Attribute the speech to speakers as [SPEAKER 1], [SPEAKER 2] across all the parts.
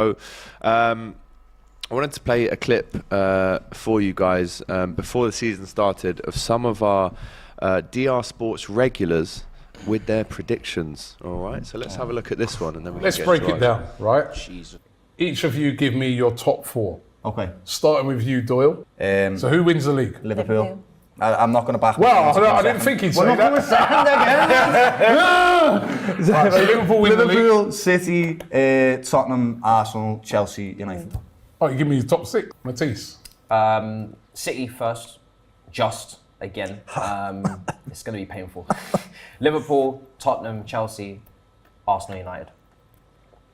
[SPEAKER 1] So, I wanted to play a clip for you guys before the season started of some of our DR Sports regulars with their predictions. All right, so let's have a look at this one, and then
[SPEAKER 2] let's break it down. Right,
[SPEAKER 3] Jeez.
[SPEAKER 2] Each of you give me your top 4.
[SPEAKER 4] Okay.
[SPEAKER 2] Starting with you, Doyle. So who wins the league?
[SPEAKER 4] Liverpool. I'm not going to back.
[SPEAKER 2] Well, I didn't think he'd say that. Right, so Liverpool win the league.
[SPEAKER 4] Liverpool, City, Tottenham, Arsenal, Chelsea, United.
[SPEAKER 2] Oh, you give me your top 6, Matisse.
[SPEAKER 3] City first, just again. It's going to be painful. Liverpool, Tottenham, Chelsea, Arsenal, United.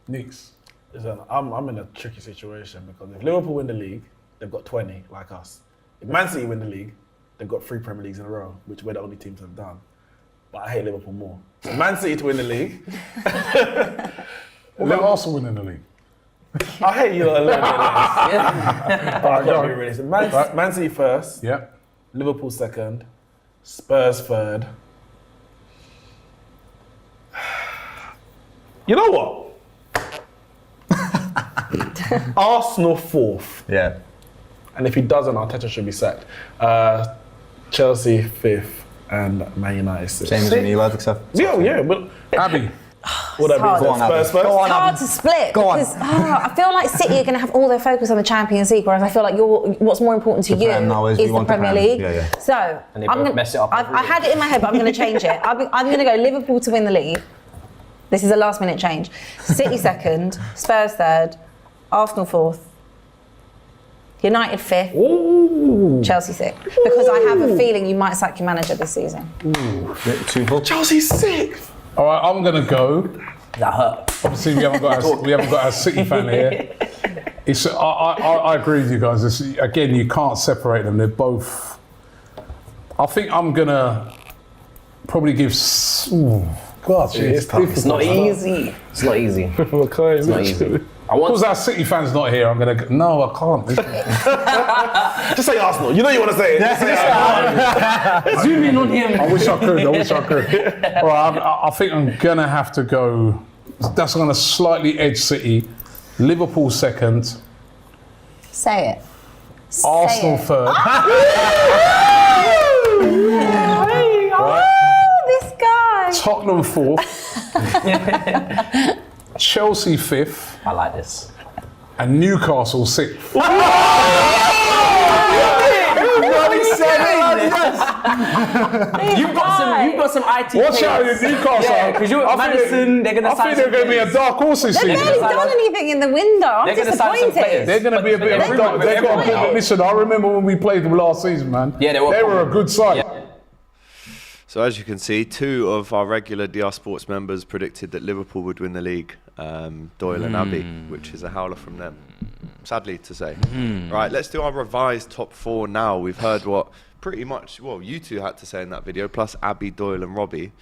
[SPEAKER 2] Nix.
[SPEAKER 5] Listen, I'm in a tricky situation because if Liverpool win the league, they've got 20 like us. If Man City win the league, they've got 3 Premier Leagues in a row, which we're the only teams that have done. But I hate Liverpool more. So Man City to win the league.
[SPEAKER 2] What about Arsenal winning the league?
[SPEAKER 5] I hate you a little bit less. Yeah. But I've got to be realistic. Man City first.
[SPEAKER 2] Yeah.
[SPEAKER 5] Liverpool second. Spurs third. You know what? Arsenal fourth.
[SPEAKER 4] Yeah.
[SPEAKER 5] And if he doesn't, Arteta should be sacked. Chelsea fifth and Man United sixth.
[SPEAKER 4] Same as me, lads, except.
[SPEAKER 5] Yeah, but
[SPEAKER 2] Abby.
[SPEAKER 5] Would that be
[SPEAKER 4] Go on,
[SPEAKER 5] Spurs
[SPEAKER 4] Abby.
[SPEAKER 5] first?
[SPEAKER 4] Go on,
[SPEAKER 6] It's hard to split because I feel like City are going to have all their focus on the Champions League, whereas I feel like what's more important to
[SPEAKER 4] The
[SPEAKER 6] you
[SPEAKER 4] Prem now is
[SPEAKER 6] is
[SPEAKER 4] we
[SPEAKER 6] the
[SPEAKER 4] want the
[SPEAKER 6] Premier
[SPEAKER 4] Prem.
[SPEAKER 6] League.
[SPEAKER 4] Yeah.
[SPEAKER 6] So
[SPEAKER 3] And they both mess it up every
[SPEAKER 6] I
[SPEAKER 3] year.
[SPEAKER 6] had it in my head, but I'm going to change it. I'm going to go Liverpool to win the league. This is a last minute change. City second, Spurs third, Arsenal fourth, United fifth, Chelsea sixth. Because I have a feeling you might sack your manager this season.
[SPEAKER 5] Chelsea sixth.
[SPEAKER 2] All right, I'm going to go.
[SPEAKER 3] That hurt.
[SPEAKER 2] Obviously, we haven't got our City fan here. I agree with you guys. Again, you can't separate them. They're both. I think I'm gonna probably give. God,
[SPEAKER 3] It's not easy. It's not easy. It's not easy.
[SPEAKER 2] Because our City fan's not here, I'm gonna go. No, I can't.
[SPEAKER 5] Just say Arsenal. You know you want to say it. Just say Arsenal.
[SPEAKER 3] Zoom in on him.
[SPEAKER 2] I wish I could. All right, I think I'm gonna have to go. That's gonna slightly edge City. Liverpool second.
[SPEAKER 6] Say it.
[SPEAKER 2] Arsenal third.
[SPEAKER 6] This guy.
[SPEAKER 2] Tottenham fourth. Chelsea fifth.
[SPEAKER 3] I like this.
[SPEAKER 2] And Newcastle sixth.
[SPEAKER 3] You've got some IT.
[SPEAKER 2] Watch out, Newcastle.
[SPEAKER 3] Yeah, because you're at Madison. They're gonna.
[SPEAKER 2] I think they're going to be a dark horse this
[SPEAKER 6] They've
[SPEAKER 2] season.
[SPEAKER 6] barely done anything in the window. I'm
[SPEAKER 3] They're gonna sign some
[SPEAKER 6] disappointed.
[SPEAKER 3] players.
[SPEAKER 2] They're going to be a bit of a dark. They've got a good. Listen, I remember when we played them last season, man.
[SPEAKER 3] Yeah, they were
[SPEAKER 2] a good side.
[SPEAKER 3] Yeah.
[SPEAKER 1] So as you can see, 2 of our regular DR Sports members predicted that Liverpool would win the league, Doyle and Abby, which is a howler from them, sadly to say. Right, let's do our revised top 4 now. We've heard what pretty much, well, you two had to say in that video, plus Abby, Doyle and Robbie.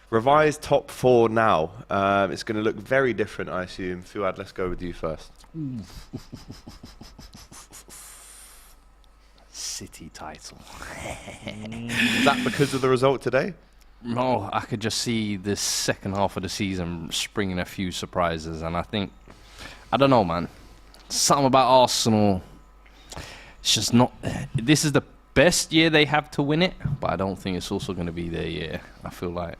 [SPEAKER 1] Revised top 4 now. It's going to look very different, I assume. Fuad, let's go with you first.
[SPEAKER 7] City title.
[SPEAKER 1] Is that because of the result today?
[SPEAKER 7] No, I could just see this second half of the season springing a few surprises, and I think, I don't know, man. Something about Arsenal. It's just not. This is the best year they have to win it, but I don't think it's also going to be their year. I feel like.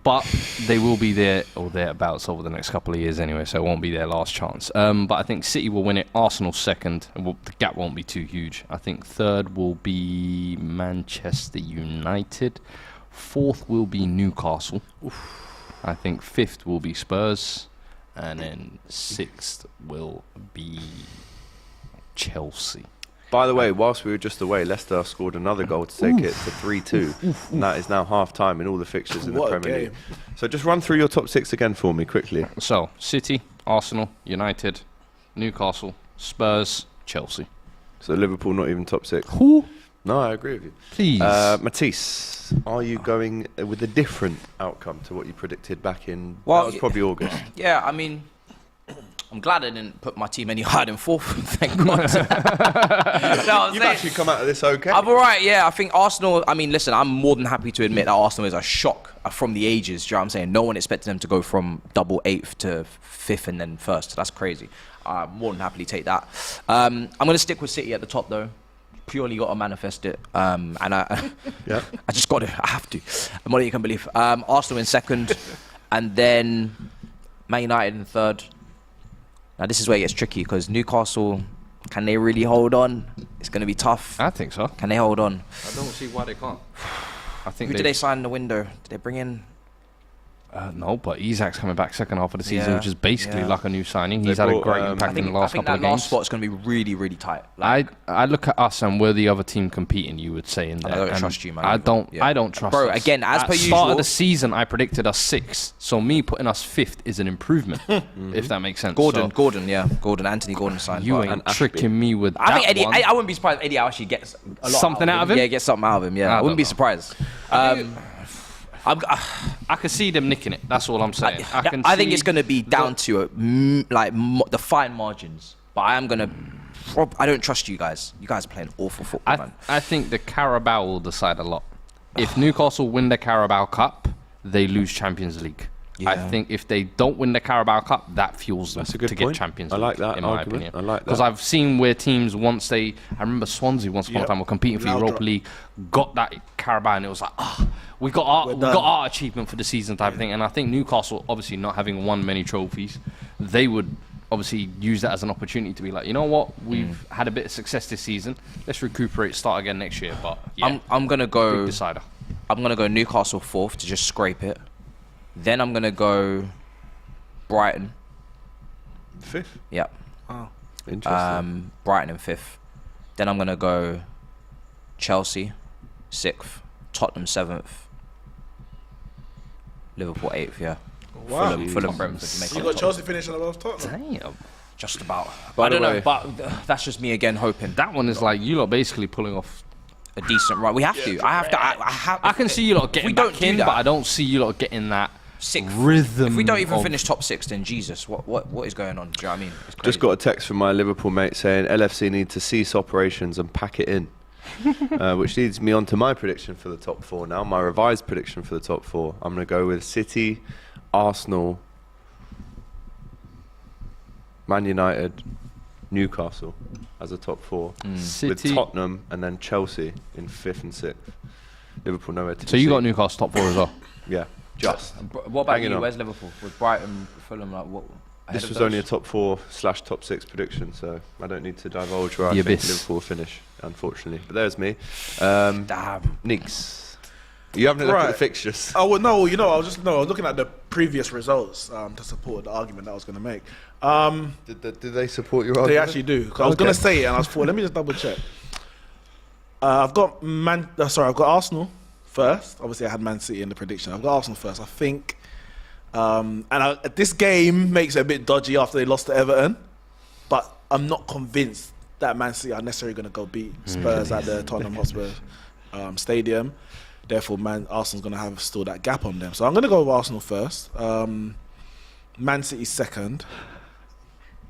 [SPEAKER 7] But they will be there or thereabouts over the next couple of years anyway, so it won't be their last chance. But I think City will win it, Arsenal second, and the gap won't be too huge. I think third will be Manchester United. Fourth will be Newcastle. I think fifth will be Spurs. And then sixth will be Chelsea.
[SPEAKER 1] By the way, whilst we were just away, Leicester scored another goal to take it to 3-2. And that is now half-time in all the fixtures in the Premier League. So just run through your top 6 again for me, quickly.
[SPEAKER 7] So, City, Arsenal, United, Newcastle, Spurs, Chelsea.
[SPEAKER 1] So Liverpool not even top 6?
[SPEAKER 7] Who?
[SPEAKER 1] No, I agree with you.
[SPEAKER 7] Please.
[SPEAKER 1] Matisse, are you going with a different outcome to what you predicted back in, that was probably August?
[SPEAKER 3] Yeah, I mean, I'm glad I didn't put my team any higher than 4th. Thank God.
[SPEAKER 1] You've actually come out of this okay.
[SPEAKER 3] I'm all right, yeah. I think Arsenal, I mean, listen, I'm more than happy to admit that Arsenal is a shock from the ages. Do you know what I'm saying? No one expected them to go from double 8th to 5th and then 1st. That's crazy. More than happily take that. I'm going to stick with City at the top, though. Purely got to manifest it. And I just got to. I have to. More than you can believe. Arsenal in 2nd. And then Man United in 3rd. Now, this is where it gets tricky because Newcastle, can they really hold on? It's going to be tough.
[SPEAKER 7] I think so.
[SPEAKER 3] Can they hold on?
[SPEAKER 7] I don't see why they can't. I think
[SPEAKER 3] Who did they sign in the window? Did they bring in?
[SPEAKER 7] No, but Isak's coming back second half of the season,
[SPEAKER 3] Yeah,
[SPEAKER 7] which is basically
[SPEAKER 3] yeah.
[SPEAKER 7] like a new signing.
[SPEAKER 1] They
[SPEAKER 7] He's had a
[SPEAKER 1] brought,
[SPEAKER 7] great
[SPEAKER 1] I
[SPEAKER 7] impact in the last
[SPEAKER 3] think
[SPEAKER 7] couple
[SPEAKER 3] that
[SPEAKER 7] of
[SPEAKER 3] last
[SPEAKER 7] games.
[SPEAKER 3] spot's going to be really, really tight. Like,
[SPEAKER 7] I look at us and we're the other team competing. You would say in there.
[SPEAKER 3] I don't
[SPEAKER 7] and
[SPEAKER 3] trust you, man.
[SPEAKER 7] I don't.
[SPEAKER 3] Yeah.
[SPEAKER 7] I don't trust.
[SPEAKER 3] Bro,
[SPEAKER 7] us.
[SPEAKER 3] again, as
[SPEAKER 7] at
[SPEAKER 3] per
[SPEAKER 7] start of
[SPEAKER 3] usual-
[SPEAKER 7] the season, I predicted us 6th. So me putting us 5th is an improvement, if that makes sense.
[SPEAKER 3] Gordon,
[SPEAKER 7] So
[SPEAKER 3] Anthony Gordon signed.
[SPEAKER 7] you
[SPEAKER 3] but-
[SPEAKER 7] ain't
[SPEAKER 1] and Ashby.
[SPEAKER 7] tricking me with
[SPEAKER 3] I think
[SPEAKER 7] that
[SPEAKER 3] Eddie.
[SPEAKER 7] one.
[SPEAKER 3] I wouldn't be surprised if Eddie actually gets a lot
[SPEAKER 7] Something out of him?
[SPEAKER 3] Yeah, get something out of him. Yeah, I
[SPEAKER 7] I
[SPEAKER 3] wouldn't be
[SPEAKER 7] don't know.
[SPEAKER 3] surprised.
[SPEAKER 7] I can see them nicking it. That's all I'm saying.
[SPEAKER 3] I think it's going to be down to the fine margins. But I am going to. I don't trust you guys. You guys are playing awful football, man.
[SPEAKER 7] I think the Carabao will decide a lot. If Newcastle win the Carabao Cup, they lose Champions League. I
[SPEAKER 3] Yeah.
[SPEAKER 7] think if they don't win the Carabao Cup, that fuels them
[SPEAKER 1] That's a good
[SPEAKER 7] to
[SPEAKER 1] point.
[SPEAKER 7] get Champions
[SPEAKER 1] I
[SPEAKER 7] League.
[SPEAKER 1] like that
[SPEAKER 7] in my
[SPEAKER 1] argument.
[SPEAKER 7] opinion.
[SPEAKER 1] I like that.
[SPEAKER 7] Because I've seen where teams once I remember Swansea once upon a
[SPEAKER 5] Yep.
[SPEAKER 7] time were competing for
[SPEAKER 5] Loud
[SPEAKER 7] Europa
[SPEAKER 5] drop.
[SPEAKER 7] League, got that Carabao, and it was like, we got our achievement for the season type of thing. And I think Newcastle, obviously not having won many trophies, they would obviously use that as an opportunity to be like, you know what, we've had a bit of success this season. Let's recuperate, start again next year. But yeah,
[SPEAKER 3] I'm gonna go.
[SPEAKER 7] big decider.
[SPEAKER 3] I'm gonna go Newcastle 4th to just scrape it. Then I'm gonna go Brighton.
[SPEAKER 1] 5th.
[SPEAKER 3] Yep.
[SPEAKER 1] Interesting.
[SPEAKER 3] Brighton in 5th. Then I'm gonna go Chelsea 6th, Tottenham 7th, Liverpool 8th. Yeah.
[SPEAKER 5] Wow.
[SPEAKER 3] Fulham, Brentford. to make
[SPEAKER 5] You
[SPEAKER 3] it
[SPEAKER 5] got
[SPEAKER 3] top.
[SPEAKER 5] Chelsea finishing above Tottenham.
[SPEAKER 7] Damn.
[SPEAKER 3] Just about.
[SPEAKER 1] By
[SPEAKER 3] I don't
[SPEAKER 1] the
[SPEAKER 3] know,
[SPEAKER 1] way-
[SPEAKER 3] but that's just me again hoping
[SPEAKER 7] That one is like you lot basically pulling off.
[SPEAKER 3] a decent run. We have to. I have to. I have.
[SPEAKER 7] I can see you lot getting
[SPEAKER 3] we don't
[SPEAKER 7] back
[SPEAKER 3] do
[SPEAKER 7] in,
[SPEAKER 3] that-
[SPEAKER 7] but I don't see you lot getting that
[SPEAKER 3] 6th
[SPEAKER 7] rhythm.
[SPEAKER 3] If we don't even
[SPEAKER 7] of-
[SPEAKER 3] finish top 6, then Jesus, what is going on? Do you know what I mean? It's crazy.
[SPEAKER 1] Just got a text from my Liverpool mate saying LFC need to cease operations and pack it in. Which leads me on to my prediction for the top 4 now. My revised prediction for the top 4. I'm going to go with City, Arsenal, Man United, Newcastle as a top 4. With
[SPEAKER 7] City.
[SPEAKER 1] Tottenham and then Chelsea in 5th and 6th. Liverpool nowhere to
[SPEAKER 7] So
[SPEAKER 1] be
[SPEAKER 7] you got
[SPEAKER 1] seen.
[SPEAKER 7] Newcastle top 4 as well.
[SPEAKER 1] Yeah, just.
[SPEAKER 3] What about
[SPEAKER 1] Hanging
[SPEAKER 3] you?
[SPEAKER 1] on.
[SPEAKER 3] Where's Liverpool? With Brighton, Fulham, like what? ahead
[SPEAKER 1] This
[SPEAKER 3] of
[SPEAKER 1] was
[SPEAKER 3] those?
[SPEAKER 1] only a top 4/top 6 prediction, so I don't need to divulge where
[SPEAKER 7] The
[SPEAKER 1] I think
[SPEAKER 7] abyss.
[SPEAKER 1] Liverpool will finish, unfortunately. But there's me.
[SPEAKER 3] Damn.
[SPEAKER 1] Nicks. You haven't looked at the
[SPEAKER 5] Right.
[SPEAKER 1] fixtures.
[SPEAKER 5] Oh well, no. You know, I was looking at the previous results to support the argument that I was going to make.
[SPEAKER 1] Did they support your
[SPEAKER 5] They
[SPEAKER 1] argument?
[SPEAKER 5] actually do. 'Cause I was going to say it, and I was thought, let me just double check. I've got Arsenal first. Obviously, I had Man City in the prediction. I've got Arsenal first. I think, this game makes it a bit dodgy after they lost to Everton, but I'm not convinced that Man City are necessarily going to go beat Spurs at the Tottenham Hotspur Stadium. Therefore, Arsenal's going to have still that gap on them. So I'm going to go with Arsenal first. Man City second.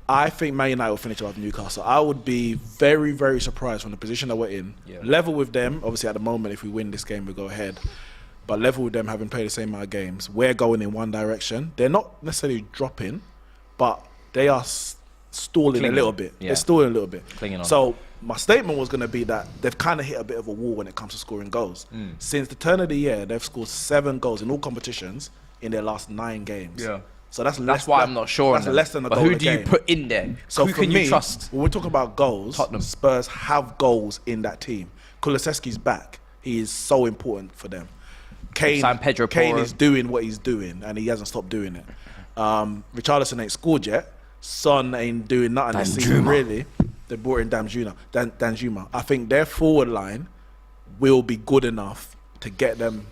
[SPEAKER 5] I think Man United will finish above Newcastle. I would be very, very surprised from the position that we're in.
[SPEAKER 3] Yeah.
[SPEAKER 5] Level with them. Obviously, at the moment, if we win this game, we go ahead. But level with them, having played the same amount of games, we're going in one direction. They're not necessarily dropping, but they are stalling
[SPEAKER 3] Clinging.
[SPEAKER 5] a little bit.
[SPEAKER 3] Yeah.
[SPEAKER 5] They're stalling a little bit.
[SPEAKER 3] Clinging on.
[SPEAKER 5] So my statement was going to be that they've kind of hit a bit of a wall when it comes to scoring goals. Since the turn of the year, they've scored 7 goals in all competitions in their last 9 games.
[SPEAKER 3] Yeah.
[SPEAKER 5] So that's
[SPEAKER 3] That's why I'm not sure.
[SPEAKER 5] That's
[SPEAKER 3] on them.
[SPEAKER 5] less than a
[SPEAKER 3] But
[SPEAKER 5] goal
[SPEAKER 3] who
[SPEAKER 5] a
[SPEAKER 3] do you
[SPEAKER 5] game.
[SPEAKER 3] put in there?
[SPEAKER 5] So
[SPEAKER 3] who
[SPEAKER 5] for
[SPEAKER 3] can
[SPEAKER 5] me,
[SPEAKER 3] you trust?
[SPEAKER 5] when we're talking about goals,
[SPEAKER 3] Tottenham.
[SPEAKER 5] Spurs have goals in that team. Kulusevski's back. He is so important for them. Kane
[SPEAKER 3] Signed Pedro
[SPEAKER 5] Kane
[SPEAKER 3] Porro.
[SPEAKER 5] is doing what he's doing, and he hasn't stopped doing it. Richarlison ain't scored yet. Son ain't doing nothing this season,
[SPEAKER 3] Danjuma.
[SPEAKER 5] really. They brought in Danjuma. I think their forward line will be good enough to get them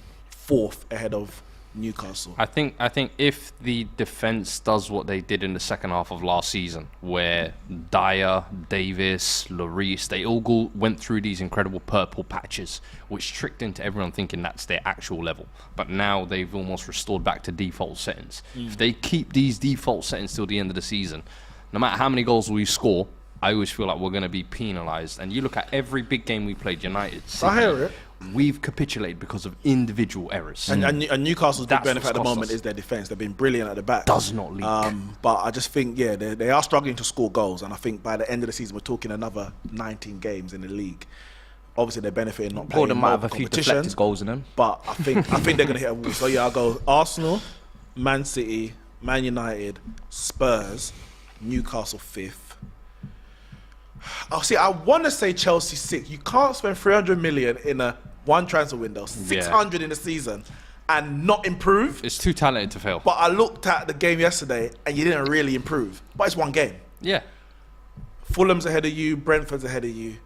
[SPEAKER 5] 4th ahead of Newcastle.
[SPEAKER 7] I think if the defense does what they did in the second half of last season, where Dyer, Davis, Lloris, they all went through these incredible purple patches, which tricked into everyone thinking that's their actual level. But now they've almost restored back to default settings. If they keep these default settings till the end of the season, no matter how many goals we score, I always feel like we're going to be penalised. And you look at every big game we played, United, City,
[SPEAKER 5] I hear it.
[SPEAKER 7] we've capitulated because of individual errors.
[SPEAKER 5] And Newcastle's big
[SPEAKER 7] That's
[SPEAKER 5] benefit at
[SPEAKER 7] what's
[SPEAKER 5] the
[SPEAKER 7] cost
[SPEAKER 5] moment
[SPEAKER 7] us.
[SPEAKER 5] is their defence. They've been brilliant at the back.
[SPEAKER 7] Does not leak.
[SPEAKER 5] But I just think, yeah, they are struggling to score goals. And I think by the end of the season, we're talking another 19 games in the league. Obviously, they're benefiting not playing
[SPEAKER 3] Gordon might have a
[SPEAKER 5] multiple
[SPEAKER 3] few
[SPEAKER 5] competitions.
[SPEAKER 3] deflected goals in them.
[SPEAKER 5] But I think they're going to hit a wall. So yeah, I'll go Arsenal, Man City, Man United, Spurs, Newcastle 5th. I want to say Chelsea 6th. You can't spend 300 million in a one transfer window, 600 in a season, and not improve.
[SPEAKER 7] It's too talented to fail.
[SPEAKER 5] But I looked at the game yesterday, and you didn't really improve. But it's one game.
[SPEAKER 7] Yeah.
[SPEAKER 5] Fulham's ahead of you. Brentford's ahead of you.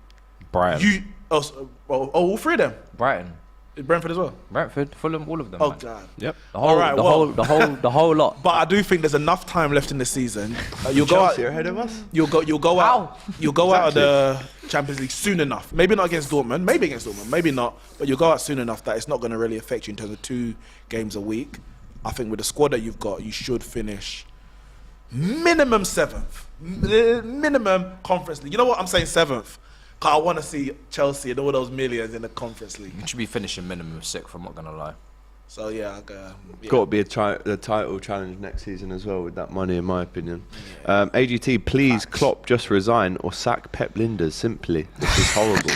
[SPEAKER 3] Brighton.
[SPEAKER 5] All three of them.
[SPEAKER 3] Brighton.
[SPEAKER 5] Brentford as well.
[SPEAKER 3] Brentford, Fulham, all of them.
[SPEAKER 5] Oh
[SPEAKER 3] man.
[SPEAKER 5] God.
[SPEAKER 7] Yep.
[SPEAKER 3] The whole,
[SPEAKER 5] Alright,
[SPEAKER 3] the,
[SPEAKER 5] well-
[SPEAKER 3] whole the whole lot.
[SPEAKER 5] But I do think there's enough time left in the season. You'll go out.
[SPEAKER 1] Chelsea are ahead of us.
[SPEAKER 5] You'll go out.
[SPEAKER 3] How?
[SPEAKER 5] You'll go out of the Champions League soon enough. Maybe not against Dortmund. Maybe against Dortmund. Maybe not. But you'll go out soon enough that it's not going to really affect you in terms of 2 games a week. I think with the squad that you've got, you should finish minimum 7th. Minimum Conference League. You know what? I'm saying 7th. Cause I want to see Chelsea and all those millions in the Conference League.
[SPEAKER 3] You should be finishing minimum 6th, I'm not going to lie.
[SPEAKER 5] So yeah, yeah.
[SPEAKER 1] Got to be a title challenge next season as well with that money, in my opinion. AGT, please, Klopp just resign or sack Pep Linders. Simply, this is horrible.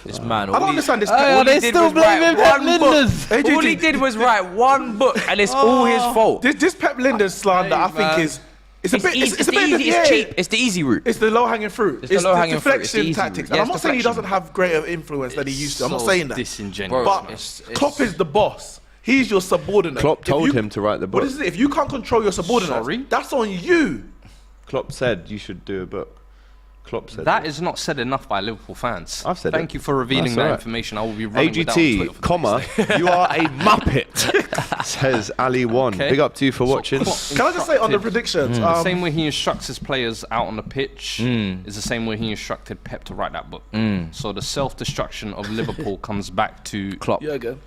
[SPEAKER 3] This man,
[SPEAKER 5] I don't understand this.
[SPEAKER 3] all he did was write one book.
[SPEAKER 5] AGT.
[SPEAKER 3] All he did was write one book, and it's all his fault.
[SPEAKER 5] This Pep Linders slander, I think,
[SPEAKER 3] man.
[SPEAKER 5] is it's a bit.
[SPEAKER 3] easy,
[SPEAKER 5] It's a bit.
[SPEAKER 3] easy, it's cheap. It's the easy route.
[SPEAKER 5] It's the low-hanging fruit.
[SPEAKER 3] It's the low-hanging fruit. It's the
[SPEAKER 5] deflection
[SPEAKER 3] easy
[SPEAKER 5] tactics.
[SPEAKER 3] route.
[SPEAKER 5] And I'm
[SPEAKER 3] Yeah,
[SPEAKER 5] not
[SPEAKER 3] it's
[SPEAKER 5] saying he
[SPEAKER 3] deflection.
[SPEAKER 5] doesn't have greater influence than he used to. I'm not
[SPEAKER 7] So
[SPEAKER 5] saying that.
[SPEAKER 7] disingenuous.
[SPEAKER 5] But
[SPEAKER 7] man.
[SPEAKER 3] It's-
[SPEAKER 5] Klopp is the boss. He's your subordinate.
[SPEAKER 1] Klopp
[SPEAKER 5] If
[SPEAKER 1] told
[SPEAKER 5] you-
[SPEAKER 1] him to write the
[SPEAKER 5] But
[SPEAKER 1] book.
[SPEAKER 5] this is it. If you can't control your subordinates,
[SPEAKER 7] Sorry?
[SPEAKER 5] that's on you.
[SPEAKER 1] Klopp said you should do a book. Klopp said
[SPEAKER 7] That is not said enough by Liverpool fans.
[SPEAKER 1] I've said
[SPEAKER 7] Thank
[SPEAKER 1] it.
[SPEAKER 7] you for revealing
[SPEAKER 1] That's
[SPEAKER 7] that
[SPEAKER 1] all right.
[SPEAKER 7] information. I will be running with that on Twitter
[SPEAKER 1] AGT,
[SPEAKER 7] for the
[SPEAKER 1] comma,
[SPEAKER 7] next day.
[SPEAKER 1] you are a muppet, says Ali One.
[SPEAKER 7] Okay.
[SPEAKER 1] Big up to you for watching.
[SPEAKER 5] Can I just say on the
[SPEAKER 7] Instructed.
[SPEAKER 5] predictions?
[SPEAKER 7] The same way he instructs his players out on the pitch is the same way he instructed Pep to write that book. So the self-destruction of Liverpool comes back to
[SPEAKER 3] Klopp.
[SPEAKER 5] Yeah, again.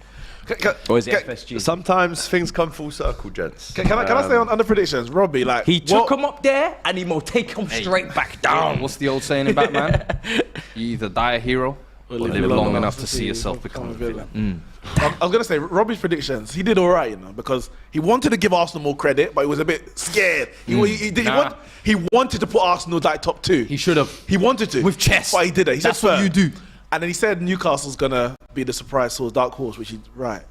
[SPEAKER 3] Or is it FSG?
[SPEAKER 1] Sometimes things come full circle, gents.
[SPEAKER 5] Can I say on the predictions, Robbie? Like
[SPEAKER 3] He took
[SPEAKER 5] what-
[SPEAKER 3] him up there, and he will take him straight back down.
[SPEAKER 7] What's the old saying in Batman? You either die a hero or live long enough to see yourself become a villain.
[SPEAKER 5] I was gonna say Robbie's predictions. He did all right, you know, because he wanted to give Arsenal more credit, but he was a bit scared. He wanted to put Arsenal like top 2.
[SPEAKER 7] He should have.
[SPEAKER 5] He wanted to
[SPEAKER 7] With chest.
[SPEAKER 5] but he didn't. He
[SPEAKER 7] That's
[SPEAKER 5] said
[SPEAKER 7] what you
[SPEAKER 5] third.
[SPEAKER 7] do.
[SPEAKER 5] And then he said Newcastle's gonna be the surprise source, dark horse, which is right.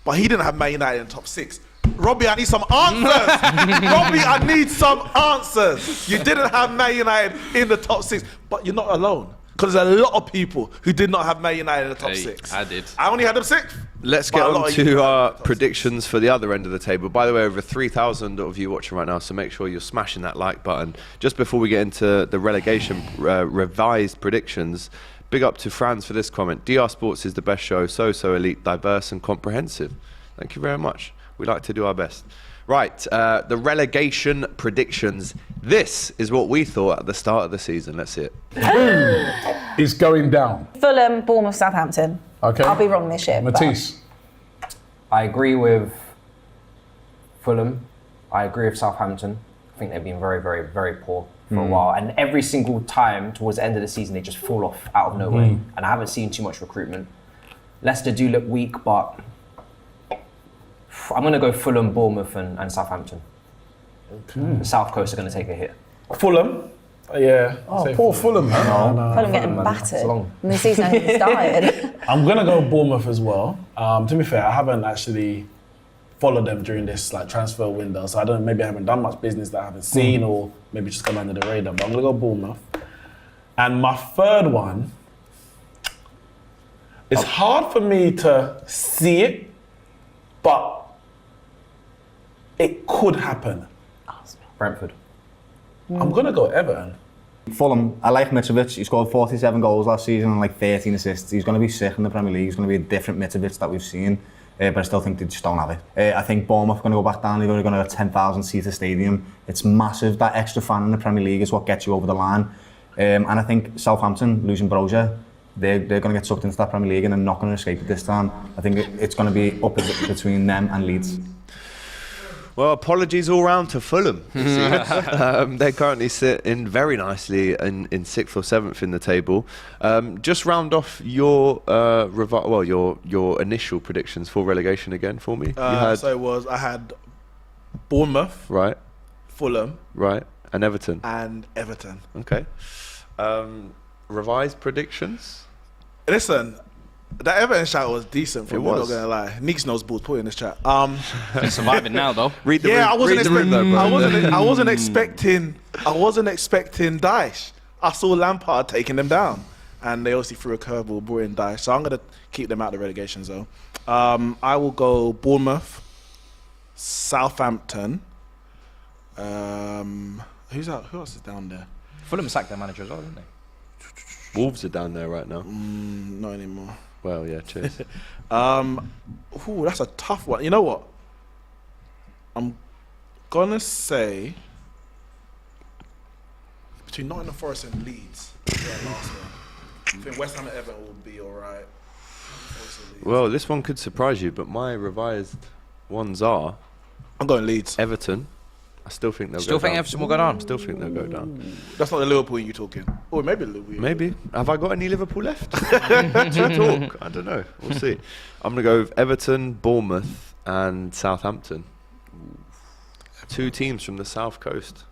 [SPEAKER 5] But he didn't have Man United in the top 6. Robbie, I need some answers. Robbie, I need some answers. You didn't have Man United in the top 6, but you're not alone. Because there's a lot of people who did not have Man United in the top
[SPEAKER 7] Hey,
[SPEAKER 5] 6.
[SPEAKER 7] I did.
[SPEAKER 5] I only had them 6th.
[SPEAKER 1] Let's
[SPEAKER 5] But
[SPEAKER 1] get
[SPEAKER 5] a lot
[SPEAKER 1] on
[SPEAKER 5] of you
[SPEAKER 1] to
[SPEAKER 5] had
[SPEAKER 1] our
[SPEAKER 5] them top 6.
[SPEAKER 1] predictions for the other end of the table. By the way, over 3,000 of you watching right now, so make sure you're smashing that like button. Just before we get into the relegation revised predictions, big up to Franz for this comment. DR Sports is the best show, so elite, diverse and comprehensive. Thank you very much. We like to do our best. Right, the relegation predictions. This is what we thought at the start of the season. Let's see it.
[SPEAKER 2] Is going down.
[SPEAKER 6] Fulham, Bournemouth, Southampton.
[SPEAKER 2] Okay.
[SPEAKER 6] I'll be wrong this year. but-
[SPEAKER 2] Matisse.
[SPEAKER 8] I agree with Fulham. I agree with Southampton. I think they've been very, very, very poor for a while. And every single time towards the end of the season, they just fall off out of nowhere. And I haven't seen too much recruitment. Leicester do look weak, but I'm going to go Fulham, Bournemouth and Southampton. The South Coast are going to take a hit.
[SPEAKER 5] Fulham. Yeah.
[SPEAKER 2] Oh, poor Fulham, man.
[SPEAKER 6] Fulham getting
[SPEAKER 8] man. It's
[SPEAKER 6] battered.
[SPEAKER 8] long.
[SPEAKER 6] And the season hasn't even started.
[SPEAKER 5] I'm gonna go Bournemouth as well. To be fair, I haven't actually followed them during this like transfer window, so maybe I haven't done much business that I haven't seen, or maybe just come under the radar. But I'm gonna go Bournemouth. And my third one, it's hard for me to see it, but it could happen.
[SPEAKER 8] Brentford.
[SPEAKER 5] I'm gonna go Everton.
[SPEAKER 4] Fulham, I like Mitrovic. He scored 47 goals last season and like 13 assists. He's going to be sick in the Premier League. He's going to be a different Mitrovic that we've seen. But I still think they just don't have it. I think Bournemouth are going to go back down. They're going to have a 10,000 seater stadium. It's massive. That extra fan in the Premier League is what gets you over the line. And I think Southampton, losing Brozier, they're going to get sucked into that Premier League and they're not going to escape it this time. I think it's going to be up between them and Leeds.
[SPEAKER 1] Well, apologies all round to Fulham. They currently sit in very nicely in 6th or 7th in the table. Just round off your your initial predictions for relegation again for me.
[SPEAKER 5] I had Bournemouth,
[SPEAKER 1] right,
[SPEAKER 5] Fulham,
[SPEAKER 1] right, and Everton.
[SPEAKER 5] and Everton.
[SPEAKER 1] Okay. Revised predictions.
[SPEAKER 5] Listen, that Everton shout was decent for
[SPEAKER 1] It
[SPEAKER 5] me, I'm not
[SPEAKER 1] was.
[SPEAKER 5] gonna lie. Neeks knows balls, put it in this chat.
[SPEAKER 7] They're surviving now, though.
[SPEAKER 1] Read the
[SPEAKER 5] Yeah,
[SPEAKER 1] room, read the room though, bro.
[SPEAKER 5] I wasn't expecting Dyche. I saw Lampard taking them down, and they obviously threw a curveball, brought in Dyche. So I'm gonna keep them out of the relegation zone. I will go Bournemouth, Southampton. Who's out? Who else is down there?
[SPEAKER 3] Fulham sacked their manager as well, didn't they?
[SPEAKER 1] Wolves are down there right now.
[SPEAKER 5] Not anymore.
[SPEAKER 1] Well, yeah, cheers.
[SPEAKER 5] That's a tough one. You know what? I'm gonna say between Nottingham Forest and Leeds. Yeah, last one. I think West Ham and Everton will be alright.
[SPEAKER 1] Well, this one could surprise you, but my revised ones are
[SPEAKER 5] I'm going Leeds.
[SPEAKER 1] Everton. I still think they'll
[SPEAKER 3] Still
[SPEAKER 1] go
[SPEAKER 3] think
[SPEAKER 1] down.
[SPEAKER 3] Everton will go down?
[SPEAKER 1] Still think they'll go down.
[SPEAKER 5] That's not the Liverpool you talking. Or maybe Liverpool.
[SPEAKER 1] Maybe. Have I got any Liverpool left to talk? I don't know. We'll see. I'm going to go with Everton, Bournemouth, and Southampton. 2 teams from the South Coast.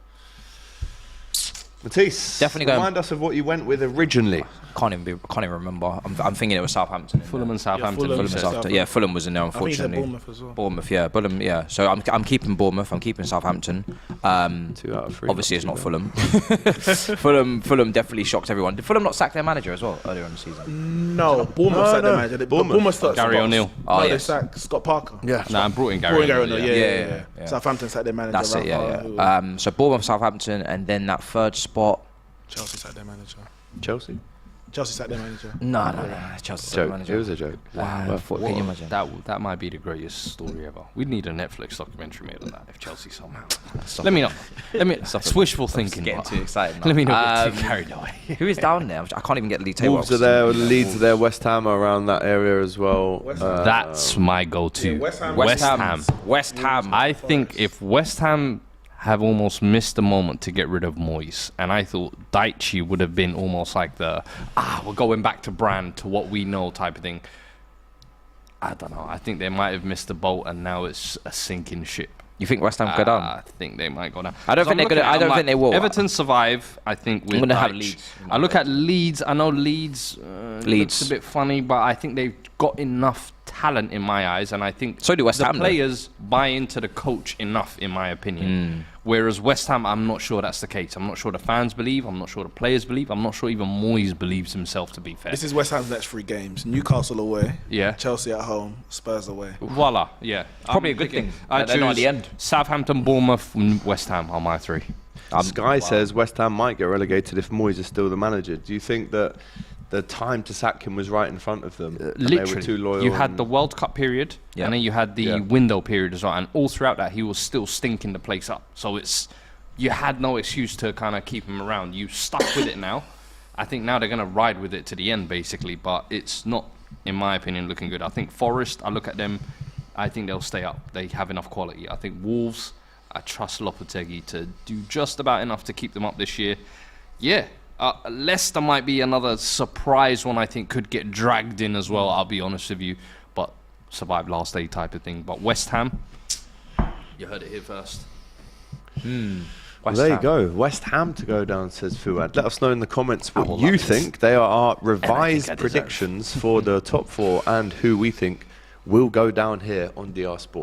[SPEAKER 1] Matisse,
[SPEAKER 3] Definitely going-
[SPEAKER 1] remind us of what you went with originally.
[SPEAKER 3] Can't even remember. I'm thinking it was Southampton.
[SPEAKER 7] Fulham and Southampton.
[SPEAKER 5] Fulham
[SPEAKER 3] Fulham
[SPEAKER 5] and
[SPEAKER 3] and
[SPEAKER 5] Southampton.
[SPEAKER 3] Southampton. Yeah, Fulham was in there,
[SPEAKER 5] I think he said
[SPEAKER 3] unfortunately.
[SPEAKER 5] Bournemouth as well.
[SPEAKER 3] Bournemouth, yeah. Fulham, yeah. So I'm keeping Bournemouth. I'm keeping Southampton.
[SPEAKER 1] 2 out of 3.
[SPEAKER 3] Obviously, it's
[SPEAKER 1] too
[SPEAKER 3] not
[SPEAKER 1] bad.
[SPEAKER 3] Fulham. Fulham definitely shocked everyone. Did Fulham not sack their manager as well earlier in the season?
[SPEAKER 5] No, Bournemouth sacked their manager.
[SPEAKER 1] Bournemouth.
[SPEAKER 5] started
[SPEAKER 7] Gary
[SPEAKER 5] Scott-
[SPEAKER 7] O'Neill.
[SPEAKER 3] Oh,
[SPEAKER 5] no,
[SPEAKER 3] yes.
[SPEAKER 5] they sacked Scott Parker.
[SPEAKER 1] Yeah.
[SPEAKER 7] Nah, I brought in
[SPEAKER 5] Gary
[SPEAKER 7] Gary
[SPEAKER 5] O'Neill,
[SPEAKER 7] O'Neill.
[SPEAKER 5] yeah.
[SPEAKER 3] Yeah.
[SPEAKER 5] Southampton sacked their manager.
[SPEAKER 3] That's it.
[SPEAKER 5] Lampard,
[SPEAKER 3] Yeah. So Bournemouth, Southampton, and then that third spot.
[SPEAKER 5] Chelsea sacked their manager.
[SPEAKER 1] Chelsea?
[SPEAKER 5] Chelsea sacked their manager.
[SPEAKER 3] No. Chelsea sacked their
[SPEAKER 1] Joke.
[SPEAKER 3] manager.
[SPEAKER 1] It was a joke.
[SPEAKER 3] Wow. Can you imagine?
[SPEAKER 7] That might be the greatest story ever. We'd need a Netflix documentary made on that if Chelsea somehow.
[SPEAKER 3] Stop
[SPEAKER 7] Let
[SPEAKER 3] it.
[SPEAKER 7] me know. Let me.
[SPEAKER 3] Stop it.
[SPEAKER 7] It's wishful thinking.
[SPEAKER 3] Getting
[SPEAKER 7] but
[SPEAKER 3] too excited.
[SPEAKER 7] Let me
[SPEAKER 3] now.
[SPEAKER 7] not get too carried away.
[SPEAKER 3] Who is down there? I can't even get the league table.
[SPEAKER 1] Wolves are there, Leeds are there, West Ham are around that area as well.
[SPEAKER 5] West Ham.
[SPEAKER 7] That's my go-to.
[SPEAKER 5] Yeah, West Ham.
[SPEAKER 7] West Ham.
[SPEAKER 3] West Ham.
[SPEAKER 7] I think if West Ham have almost missed the moment to get rid of Moyes, and I thought Daichi would have been almost like the we're going back to brand, to what we know type of thing. I don't know. I think they might have missed the boat, and now it's a sinking ship.
[SPEAKER 3] You think West Ham go down?
[SPEAKER 7] I think they might go down.
[SPEAKER 3] I don't
[SPEAKER 7] So
[SPEAKER 3] think
[SPEAKER 7] I'm
[SPEAKER 3] they're gonna-
[SPEAKER 7] looking at it,
[SPEAKER 3] I don't
[SPEAKER 7] I'm
[SPEAKER 3] think they will.
[SPEAKER 7] Everton survive, I think, with
[SPEAKER 3] I'm gonna have
[SPEAKER 7] Dyche.
[SPEAKER 3] Leeds.
[SPEAKER 7] I look at Leeds. I know Leeds.
[SPEAKER 3] Leeds.
[SPEAKER 7] Looks a bit funny, but I think they've got enough talent in my eyes, and I think
[SPEAKER 3] So do West
[SPEAKER 7] the
[SPEAKER 3] Ham, though.
[SPEAKER 7] players buy into the coach enough, in my opinion. Whereas West Ham, I'm not sure that's the case. I'm not sure the fans believe. I'm not sure the players believe. I'm not sure even Moyes believes himself, to be fair.
[SPEAKER 5] This is West Ham's next 3 games: Newcastle away,
[SPEAKER 7] Yeah.
[SPEAKER 5] Chelsea at home, Spurs away.
[SPEAKER 7] Voila, yeah.
[SPEAKER 3] Probably
[SPEAKER 7] I'm
[SPEAKER 3] a good
[SPEAKER 7] thinking
[SPEAKER 3] thing
[SPEAKER 7] I
[SPEAKER 3] that they're not at
[SPEAKER 7] choose
[SPEAKER 3] the end.
[SPEAKER 7] Southampton, Bournemouth, and West Ham are my 3.
[SPEAKER 1] Sky says West Ham might get relegated if Moyes is still the manager. Do you think that the time to sack him was right in front of them? and they were
[SPEAKER 7] Literally,
[SPEAKER 1] too loyal.
[SPEAKER 7] you had
[SPEAKER 1] and-
[SPEAKER 7] the World Cup period,
[SPEAKER 3] Yeah.
[SPEAKER 7] and then you had the
[SPEAKER 1] Yeah.
[SPEAKER 7] window period as well, and all throughout that, he was still stinking the place up. So you had no excuse to kind of keep him around. You stuck with it now. I think now they're going to ride with it to the end, basically, but it's not, in my opinion, looking good. I think Forest, I look at them, I think they'll stay up. They have enough quality. I think Wolves, I trust Lopetegui to do just about enough to keep them up this year. Yeah. Leicester might be another surprise one. I think could get dragged in as well, I'll be honest with you, but survive last day type of thing. But West Ham, you heard it here first.
[SPEAKER 1] Well, there you go. West Ham to go down, says Fuad. Let us know in the comments what you think. They are our revised
[SPEAKER 3] I deserve.
[SPEAKER 1] predictions for the top 4 and who we think will go down here on DR Sport.